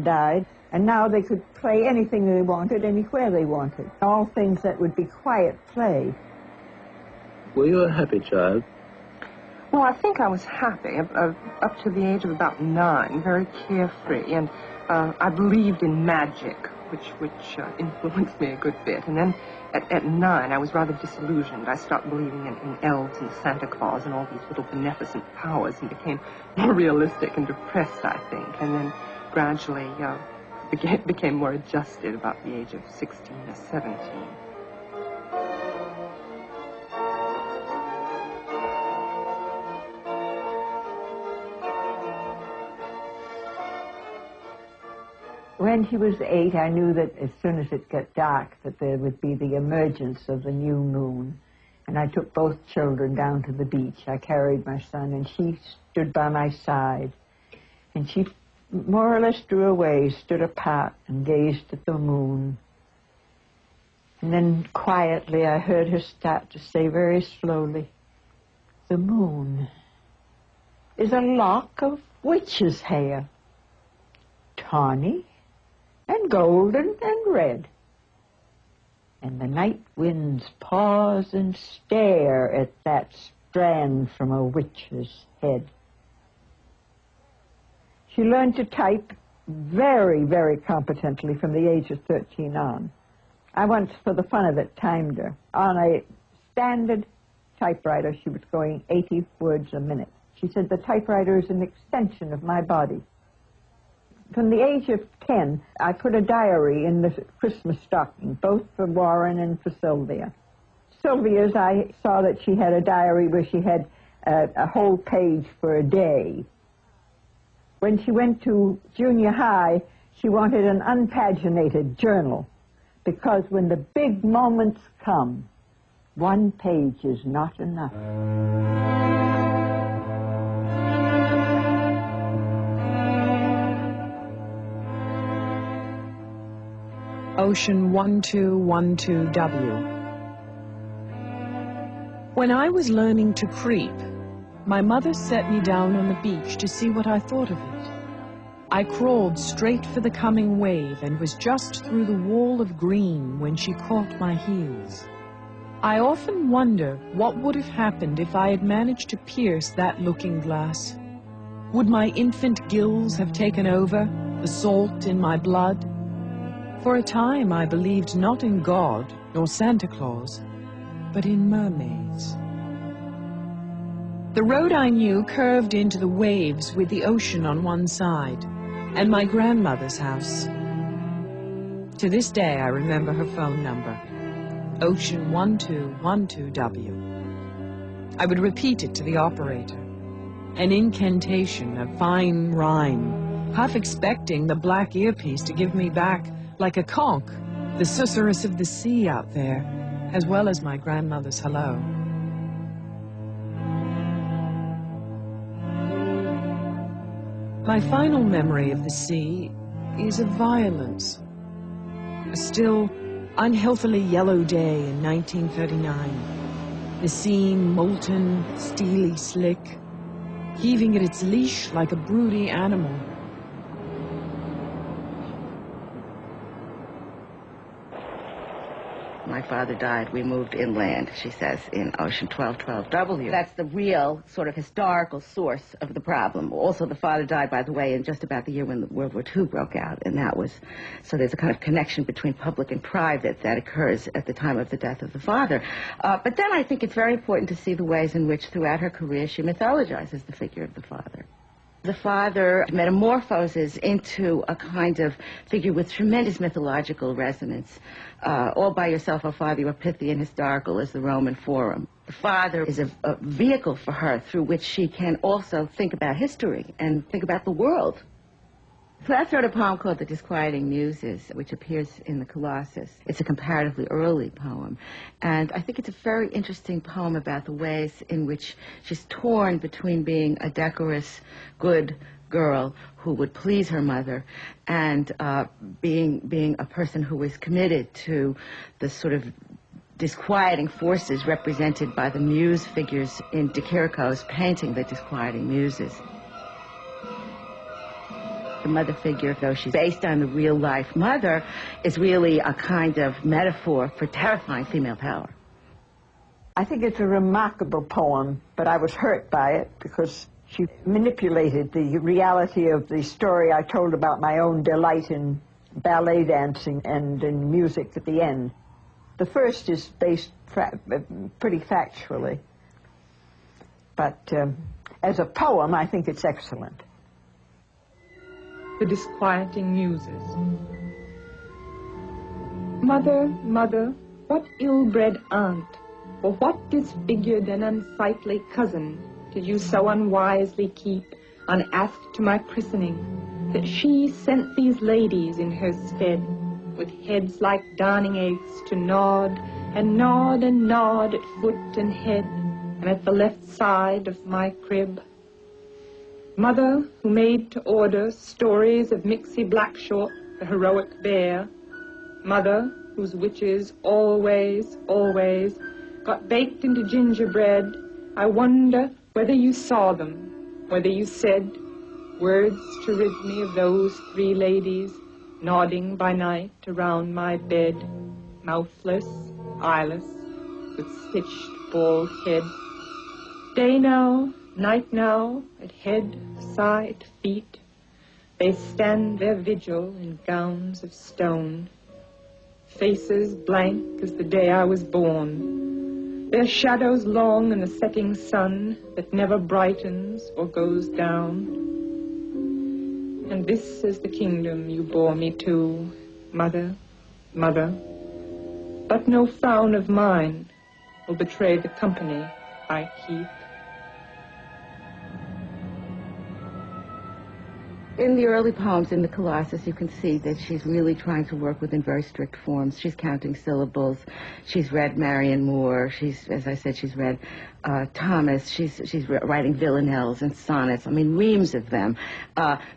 died, and now they could play anything they wanted, anywhere they wanted. All things that would be quiet play. Were you a happy child? Well, I think I was happy up to the age of about 9, very carefree, and I believed in magic, which influenced me a good bit. And then at 9, I was rather disillusioned. I stopped believing in elves and Santa Claus and all these little beneficent powers and became more realistic and depressed, I think. And then gradually became more adjusted about the age of 16 or 17. When she was 8, I knew that as soon as it got dark, that there would be the emergence of the new moon. And I took both children down to the beach. I carried my son, and she stood by my side. And she more or less drew away, stood apart, and gazed at the moon. And then quietly I heard her start to say very slowly, "The moon is a lock of witch's hair, tawny and golden and red. And the night winds pause and stare at that strand from a witch's head." She learned to type very, very competently from the age of 13 on. I once, for the fun of it, timed her. On a standard typewriter, she was going 80 words a minute. She said, "The typewriter is an extension of my body." From the age of 10, I put a diary in the Christmas stocking, both for Warren and for Sylvia. Sylvia's, I saw that she had a diary where she had a whole page for a day. When she went to junior high, she wanted an unpaginated journal, because when the big moments come, one page is not enough. Ocean 1212W. When I was learning to creep, my mother set me down on the beach to see what I thought of it. I crawled straight for the coming wave and was just through the wall of green when she caught my heels. I often wonder what would have happened if I had managed to pierce that looking glass. Would my infant gills have taken over, the salt in my blood? For a time I believed not in God nor Santa Claus, but in mermaids. The road I knew curved into the waves with the ocean on one side, and my grandmother's house. To this day I remember her phone number, Ocean 1212W. I would repeat it to the operator, an incantation, a fine rhyme, half expecting the black earpiece to give me back, like a conch, the susurrus of the sea out there, as well as my grandmother's hello. My final memory of the sea is of violence. A still, unhealthily yellow day in 1939. The sea molten, steely slick, heaving at its leash like a broody animal. My father died, we moved inland, she says, in Ocean 1212W. That's the real sort of historical source of the problem. Also, the father died, by the way, in just about the year when World War II broke out, and that was, so there's a kind of connection between public and private that occurs at the time of the death of the father. But then I think it's very important to see the ways in which, throughout her career, she mythologizes the figure of the father. The father metamorphoses into a kind of figure with tremendous mythological resonance. All by yourself, O Father, you are pithy and historical as the Roman Forum. The father is a vehicle for her through which she can also think about history and think about the world. Plath wrote a poem called The Disquieting Muses, which appears in the Colossus. It's a comparatively early poem, and I think it's a very interesting poem about the ways in which she's torn between being a decorous, good girl who would please her mother and being a person who was committed to the sort of disquieting forces represented by the muse figures in de Chirico's painting, The Disquieting Muses. The mother figure, though she's based on the real-life mother, is really a kind of metaphor for terrifying female power. I think it's a remarkable poem, but I was hurt by it because she manipulated the reality of the story I told about my own delight in ballet dancing and in music at the end. The first is based pretty factually, but as a poem, I think it's excellent. The Disquieting Muses. Mother, mother, what ill-bred aunt, or what disfigured and unsightly cousin did you so unwisely keep unasked to my christening, that she sent these ladies in her stead, with heads like darning eggs, to nod and nod and nod at foot and head, and at the left side of my crib? Mother, who made to order stories of Mixie Blackshort, the heroic bear. Mother, whose witches always, always got baked into gingerbread. I wonder whether you saw them, whether you said words to rid me of those three ladies nodding by night around my bed, mouthless, eyeless, with stitched bald head. Day now, night now, at head, side, feet, they stand their vigil in gowns of stone, faces blank as the day I was born, their shadows long in the setting sun that never brightens or goes down. And this is the kingdom you bore me to, mother, mother. But no frown of mine will betray the company I keep. In the early poems in the Colossus, you can see that she's really trying to work within very strict forms. She's counting syllables. She's read Marion Moore. She's, as I said, she's read Thomas. She's writing villanelles and sonnets. I mean, reams of them.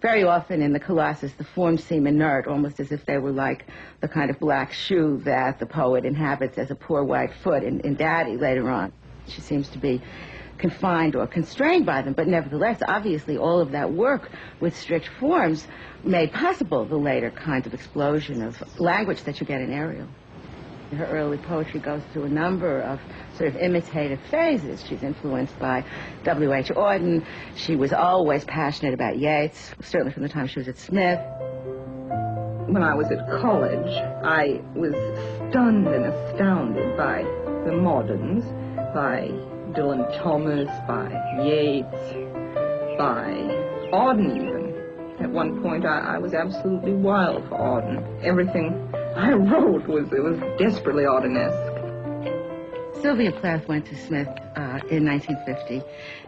Very often in the Colossus, the forms seem inert, almost as if they were like the kind of black shoe that the poet inhabits as a poor white foot in Daddy later on. She seems to be confined or constrained by them, but nevertheless, obviously, all of that work with strict forms made possible the later kind of explosion of language that you get in Ariel. Her early poetry goes through a number of sort of imitative phases. She's influenced by W.H. Auden. She was always passionate about Yeats, certainly from the time she was at Smith. When I was at college, I was stunned and astounded by the moderns, by Dylan Thomas, by Yeats, by Auden even. At one point, I was absolutely wild for Auden. Everything I wrote was desperately Audenesque. Sylvia Plath went to Smith in 1950.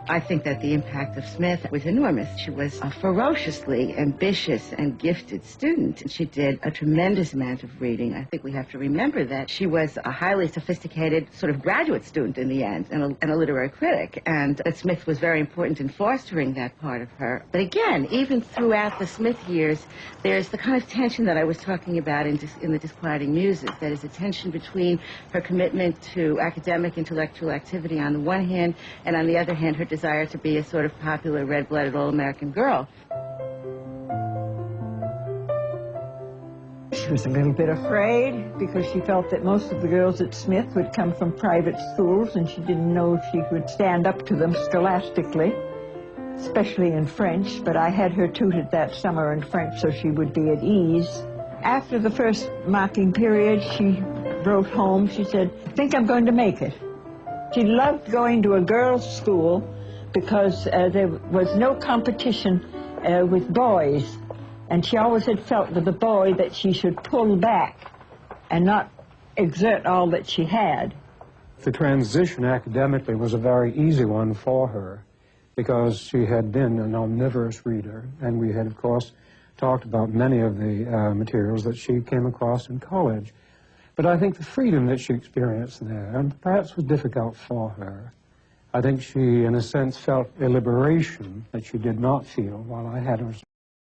I think that the impact of Smith was enormous. She was a ferociously ambitious and gifted student. She did a tremendous amount of reading. I think we have to remember that she was a highly sophisticated sort of graduate student in the end, and a literary critic, and that Smith was very important in fostering that part of her. But again, even throughout the Smith years, there's the kind of tension that I was talking about in the Disquieting Muses. That is a tension between her commitment to academic, intellectual activity on the one hand, and on the other hand, her desire to be a sort of popular, red-blooded, all-American girl. She was a little bit afraid because she felt that most of the girls at Smith would come from private schools, and she didn't know if she could stand up to them scholastically, especially in French, but I had her tutored that summer in French so she would be at ease. After the first marking period, she wrote home. She said, "I think I'm going to make it." She loved going to a girls' school because there was no competition with boys, and she always had felt with a boy that she should pull back and not exert all that she had. The transition academically was a very easy one for her because she had been an omnivorous reader, and we had, of course, talked about many of the materials that she came across in college. But I think the freedom that she experienced there, and perhaps was difficult for her, I think she, in a sense, felt a liberation that she did not feel while I had her